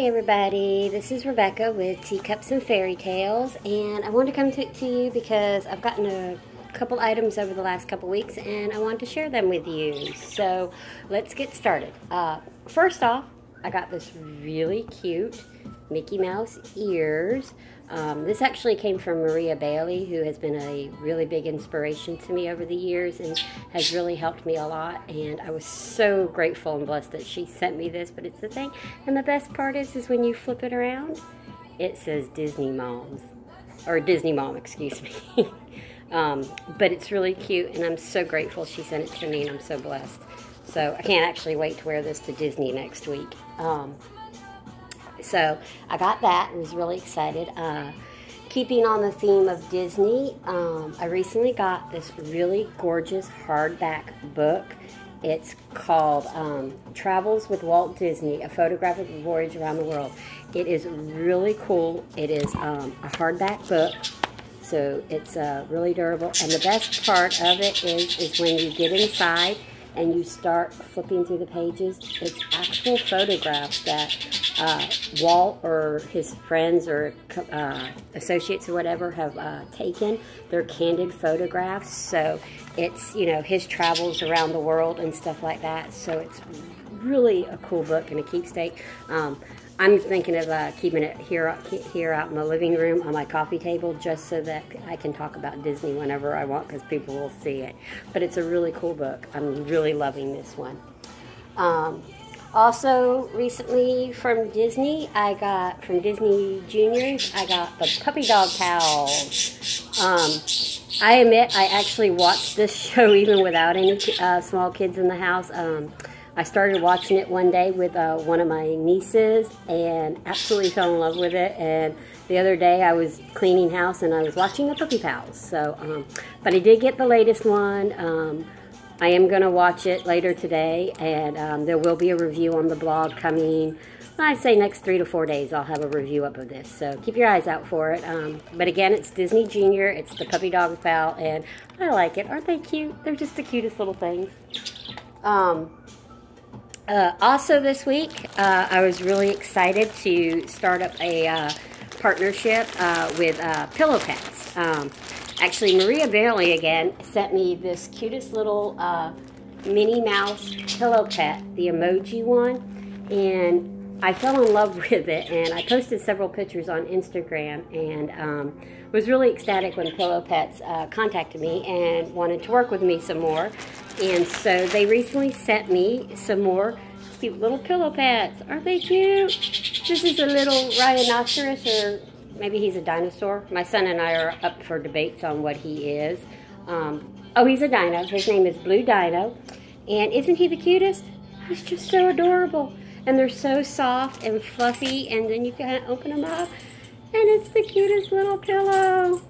Hey everybody, this is Rebecca with Teacups and Fairy Tales, and I wanted to come to you because I've gotten a couple items over the last couple weeks and I want to share them with you. So let's get started. First off, I got this really cute Mickey Mouse ears. This actually came from Maria Bailey, who has been a really big inspiration to me over the years and has really helped me a lot. And I was so grateful and blessed that she sent me this, but it's the thing. And the best part is when you flip it around, it says Disney Moms, or Disney Mom, excuse me. But it's really cute, and I'm so grateful she sent it to me, and I'm so blessed. So I can't actually wait to wear this to Disney next week. So I got that and was really excited. Keeping on the theme of Disney, I recently got this really gorgeous hardback book. It's called Travels with Walt Disney, a Photographic Voyage Around the World. It is really cool. It is a hardback book, so it's really durable. And the best part of it is when you get inside and you start flipping through the pages, it's actual photographs that Walt or his friends or associates or whatever have taken. They're candid photographs, so it's, you know, his travels around the world and stuff like that. So it's really a cool book and a keepsake. I'm thinking of keeping it here out in the living room on my coffee table, just so that I can talk about Disney whenever I want, because people will see it. But it's a really cool book. I'm really loving this one. Also, recently from Disney, from Disney Juniors, I got the puppy dog towels. I admit I actually watched this show even without any small kids in the house. I started watching it one day with one of my nieces and absolutely fell in love with it. And the other day I was cleaning house and I was watching the Puppy Pals. So, but I did get the latest one. I am going to watch it later today, and there will be a review on the blog coming. I'd say next 3 to 4 days I'll have a review up of this. So keep your eyes out for it. But again, it's Disney Junior. It's the Puppy Dog Pal, and I like it. Aren't they cute? They're just the cutest little things. Also this week, I was really excited to start up a partnership with Pillow Pets. Actually, Maria Bailey again sent me this cutest little Minnie Mouse pillow pet, the emoji one, and I fell in love with it, and I posted several pictures on Instagram, and was really ecstatic when Pillow Pets contacted me and wanted to work with me some more. And so they recently sent me some more cute little pillow pets. Aren't they cute? This is a little rhinoceros, or maybe he's a dinosaur. My son and I are up for debates on what he is. Oh, he's a dino. His name is Blue Dino. And isn't he the cutest? He's just so adorable. And they're so soft and fluffy, and then you kind of open them up, and it's the cutest little pillow.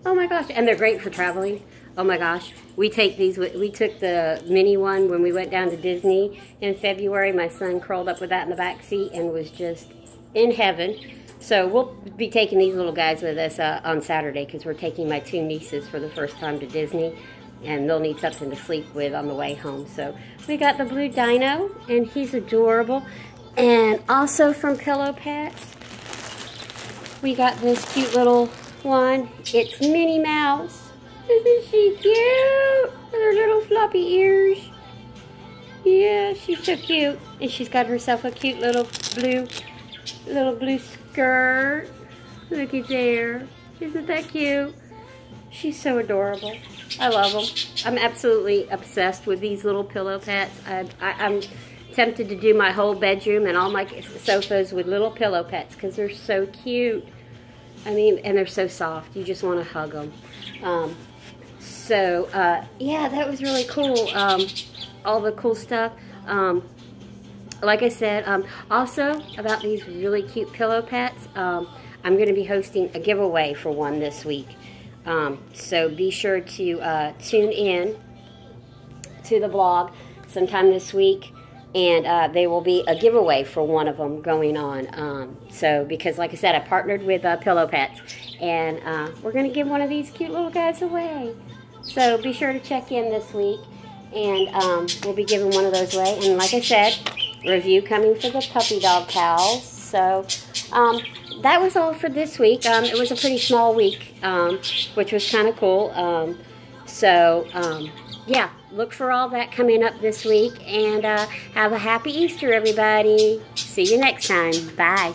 Oh my gosh. And they're great for traveling. Oh my gosh, we took the mini one when we went down to Disney in February. My son curled up with that in the back seat and was just in heaven. So we'll be taking these little guys with us on Saturday, because we're taking my 2 nieces for the first time to Disney, and they'll need something to sleep with on the way home. So we got the Blue Dino, and he's adorable. And also from Pillow Pets, we got this cute little one. It's Minnie Mouse. Isn't she cute? With her little floppy ears. Yeah, she's so cute. And she's got herself a cute little blue skirt. Look at there. Isn't that cute? She's so adorable. I love them. I'm absolutely obsessed with these little pillow pets. I'm tempted to do my whole bedroom and all my sofas with little pillow pets, because they're so cute. I mean, and they're so soft. You just want to hug them. Yeah, that was really cool. All the cool stuff. Like I said, also about these really cute pillow pets, I'm going to be hosting a giveaway for one this week. So be sure to tune in to the blog sometime this week, and there will be a giveaway for one of them going on. So because, like I said, I partnered with Pillow Pets, and we're going to give one of these cute little guys away. So be sure to check in this week, and we'll be giving one of those away. And like I said, review coming for the Puppy Dog Pals. So that was all for this week. It was a pretty small week, which was kind of cool. Yeah, look for all that coming up this week, and have a happy Easter, everybody. See you next time. Bye.